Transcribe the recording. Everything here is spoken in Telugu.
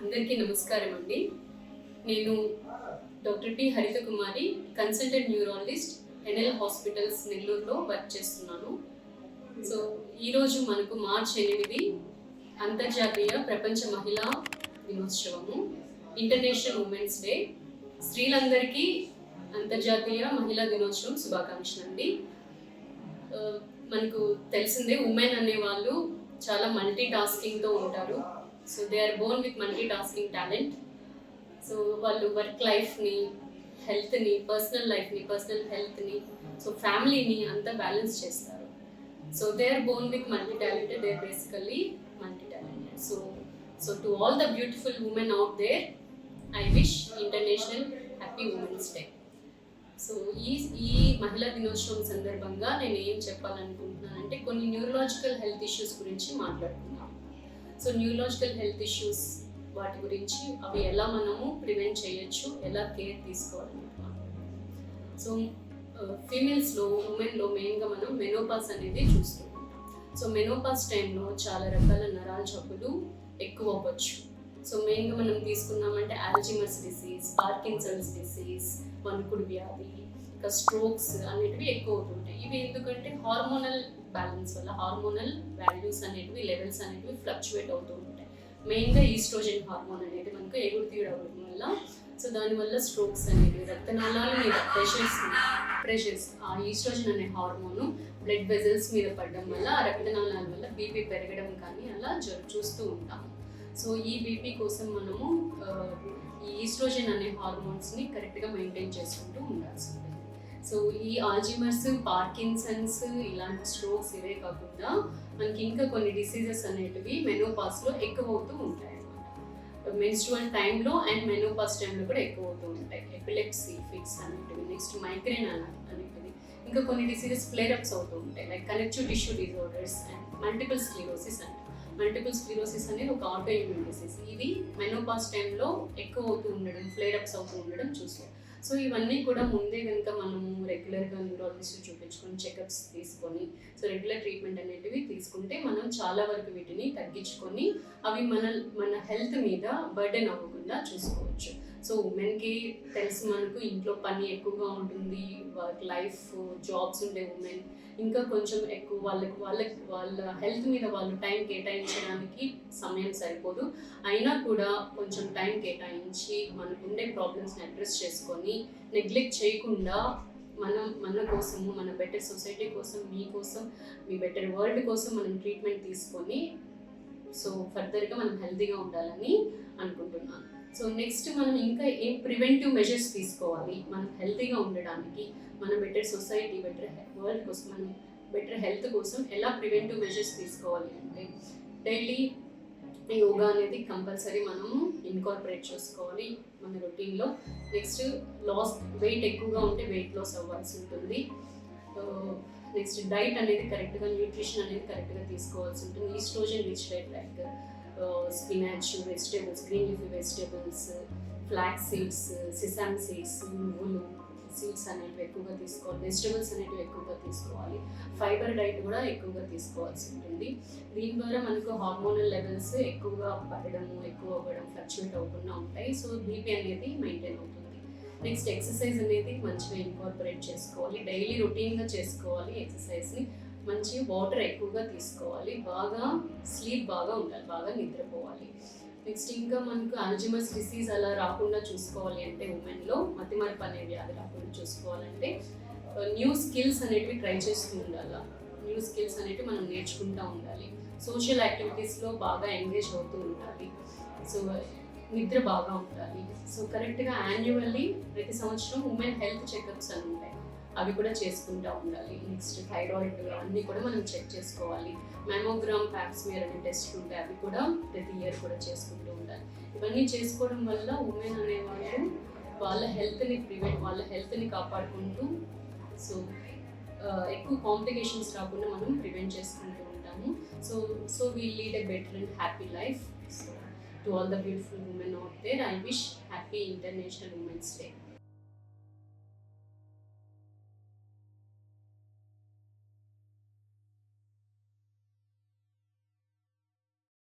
అందరికీ నమస్కారం అండి. నేను డాక్టర్ టి హరిత కుమారి, కన్సల్టెంట్ న్యూరాలజిస్ట్, ఎన్ఎల్ హాస్పిటల్స్ నెల్లూరులో వర్క్ చేస్తున్నాను. సో ఈరోజు మనకు మార్చ్ 8 అంతర్జాతీయ ప్రపంచ మహిళా దినోత్సవము, ఇంటర్నేషనల్ ఉమెన్స్ డే. స్త్రీలందరికీ అంతర్జాతీయ మహిళా దినోత్సవం శుభాకాంక్షలు అండి. మనకు తెలిసిందే, ఉమెన్ అనేవాళ్ళు చాలా మల్టీ టాస్కింగ్తో ఉంటారు. So they are born with multi tasking talent. So వాళ్ళు వర్క్ లైఫ్ని, హెల్త్ని, పర్సనల్ హెల్త్ని, సో ఫ్యామిలీని అంతా బ్యాలెన్స్ చేస్తారు. So they are born with multi talented, they are basically multi talented. So to all the beautiful women out there, I wish international happy women's day. So ఈ మహిళా దినోత్సవం సందర్భంగా నేను ఏం చెప్పాలనుకుంటున్నానంటే, కొన్ని న్యూరలాజికల్ హెల్త్ ఇష్యూస్ గురించి మాట్లాడుకుందాం. సో న్యూరలాజికల్ హెల్త్ ఇష్యూస్, వాటి గురించి, అవి ఎలా మనము ప్రివెంట్ చేయొచ్చు, ఎలా కేర్ తీసుకోవాలనుకుంటున్నాం. సో ఫీమేల్స్లో, ఉమెన్లో మెయిన్గా మనం మెనోపాస్ అనేది చూస్తూ ఉంటాం. సో మెనోపాస్ టైంలో చాలా రకాల నరాల జబ్బులు ఎక్కువ అవ్వచ్చు. సో మెయిన్గా మనం తీసుకున్నామంటే ఆల్జీమర్స్ డిసీజ్, పార్కిన్సన్స్ డిసీజ్, వణుకుడు వ్యాధి, ఇంకా స్ట్రోక్స్ అనేటివి ఎక్కువ అవుతుంటాయి. ఇవి ఎందుకంటే హార్మోనల్ బ్యాలెన్స్ వల్ల, హార్మోనల్ వాల్యూస్ అనేటివి, లెవెల్స్ అనేటివి ఫ్లక్చువేట్ అవుతూ ఉంటాయి. మెయిన్గా ఈస్ట్రోజన్ హార్మోన్ అనేది మనకు ఎగురుతీయడం అవ్వడం వల్ల, సో దానివల్ల స్ట్రోక్స్ అనేవి, రక్తనాళాల మీద ప్రెషర్స్, ఆ ఈస్ట్రోజన్ అనే హార్మోను బ్లడ్ వెజల్స్ మీద పడడం వల్ల, ఆ రక్తనాళాల వల్ల బీపీ పెరగడం కానీ అలా చూస్తూ ఉంటాము. సో ఈ బీపీ కోసం మనము ఈ ఈస్ట్రోజన్ అనే హార్మోన్స్ని కరెక్ట్గా మెయింటైన్ చేసుకుంటూ ఉండాల్సి ఉంటుంది. సో ఈ ఆల్జీమర్స్, పార్కిన్సన్స్, ఇలాంటి స్ట్రోక్స్ ఇవే కాకుండా మనకి ఇంకా కొన్ని డిసీజెస్ అనేటివి మెనోపాస్లో ఎక్కువ అవుతూ ఉంటాయి అన్నమాట. మెన్స్ట్రువల్ టైంలో అండ్ మెనోపాస్ టైంలో కూడా ఎక్కువ అవుతూ ఉంటాయి. ఎపిలెప్సీ ఫిట్స్ అనేటివి, నెక్స్ట్ మైగ్రేన్ అనేటివి, ఇంకా కొన్ని డిసీజెస్ ఫ్లేరప్స్ అవుతూ ఉంటాయి, like connective tissue disorders and multiple sclerosis అంటే. మల్టిపుల్ స్క్లిరోసిస్ అనేది ఒక ఆటో ఇమ్యూన్ డిసీజ్. ఇది మెనోపాస్ టైంలో ఎక్కువ అవుతూ ఉండడం, ఫ్లేరప్స్ అవుతూ ఉండడం చూస్తాం. సో ఇవన్నీ కూడా ముందే కనుక మనము రెగ్యులర్గా న్యూరాలజిస్ట్ చూపించుకొని, చెకప్స్ తీసుకొని, సో రెగ్యులర్ ట్రీట్మెంట్ అనేటివి తీసుకుంటే మనం చాలా వరకు వీటిని తగ్గించుకొని అవి మన హెల్త్ మీద బర్డెన్ అవ్వకుండా చూసుకోవచ్చు. సో ఉమెన్కి తెలుసు, మనకు ఇంట్లో పని ఎక్కువగా ఉంటుంది, వర్క్ లైఫ్, జాబ్స్ ఉండే ఉమెన్ ఇంకా కొంచెం ఎక్కువ వాళ్ళ హెల్త్ మీద వాళ్ళు టైం కేటాయించడానికి సమయం సరిపోదు. అయినా కూడా కొంచెం టైం కేటాయించి మనకు ఉండే ప్రాబ్లమ్స్ని అడ్రస్ చేసుకొని, నెగ్లెక్ట్ చేయకుండా మన కోసము, మన బెటర్ సొసైటీ కోసం, మీకోసం, మీ బెటర్ వరల్డ్ కోసం మనం ట్రీట్మెంట్ తీసుకొని, సో ఫర్దర్గా మనం హెల్తీగా ఉండాలని అనుకుంటున్నాను. సో నెక్స్ట్ మనం ఇంకా ఏం ప్రివెంటివ్ మెజర్స్ తీసుకోవాలి మనం హెల్తీగా ఉండడానికి, మన బెటర్ సొసైటీ, బెటర్ వరల్డ్ కోసం, మనం బెటర్ హెల్త్ కోసం ఎలా ప్రివెంటివ్ మెజర్స్ తీసుకోవాలి అంటే, డైలీ యోగా అనేది కంపల్సరీ మనము ఇన్కార్పొరేట్ చేసుకోవాలి మన రొటీన్లో. నెక్స్ట్ వెయిట్ ఎక్కువగా ఉంటే వెయిట్ లాస్ అవ్వాల్సి ఉంటుంది. నెక్స్ట్ డైట్ అనేది కరెక్ట్గా, న్యూట్రిషన్ అనేది కరెక్ట్గా తీసుకోవాల్సి ఉంటుంది. Estrogen rich diet like spinach, vegetables, green leafy vegetables, flax seeds, sesame seeds, నువ్వులు సీడ్స్ అనేవి ఎక్కువగా తీసుకోవాలి. వెజిటేబుల్స్ అనేవి ఎక్కువగా తీసుకోవాలి. ఫైబర్ డైట్ కూడా ఎక్కువగా తీసుకోవాల్సి ఉంటుంది. దీని ద్వారా మనకు హార్మోనల్ లెవెల్స్ ఎక్కువగా పడడము, ఎక్కువ అవ్వడం, ఫ్లక్చువేట్ అవ్వకుండా ఉంటాయి. సో బీపీ అనేది మెయింటైన్ అవుతుంది. నెక్స్ట్ ఎక్సర్సైజ్ అనేది మంచిగా ఇన్కార్పొరేట్ చేసుకోవాలి. డైలీ రొటీన్గా చేసుకోవాలి ఎక్సర్సైజ్ని. మంచి వాటర్ ఎక్కువగా తీసుకోవాలి. బాగా స్లీప్ బాగా ఉండాలి, బాగా నిద్రపోవాలి. నెక్స్ట్ ఇంకా మనకు ఆల్జీమర్స్ డిసీజ్ అలా రాకుండా చూసుకోవాలి అంటే, ఉమెన్లో మతిమరుపు అనే వ్యాధి రాకుండా చూసుకోవాలంటే న్యూ స్కిల్స్ అనేటివి ట్రై చేస్తూ ఉండాలి. న్యూ స్కిల్స్ అనేటివి మనం నేర్చుకుంటూ ఉండాలి. సోషల్ యాక్టివిటీస్లో బాగా ఎంగేజ్ అవుతూ ఉండాలి. సో నిద్ర బాగా ఉండాలి. సో కరెక్ట్గా యాన్యువల్లీ ప్రతి సంవత్సరం ఉమెన్ హెల్త్ చెకప్స్ అని ఉంటాయి, అవి కూడా చేసుకుంటూ ఉండాలి. నెక్స్ట్ థైరాయిడ్ అన్నీ కూడా మనం చెక్ చేసుకోవాలి. మ్యామోగ్రామ్, ప్యాప్స్మియర్ అనే టెస్ట్ ఉంటాయి, అవి కూడా ప్రతి ఇయర్ కూడా చేసుకుంటూ ఉండాలి. ఇవన్నీ చేసుకోవడం వల్ల ఉమెన్ అనేవాళ్ళు వాళ్ళ హెల్త్ని కాపాడుకుంటూ, సో ఎక్కువ కాంప్లికేషన్స్ రాకుండా మనం ప్రివెంట్ చేసుకుంటూ ఉంటాము. So we lead a better and happy life. So to all the beautiful women out there, I wish happy international women's day.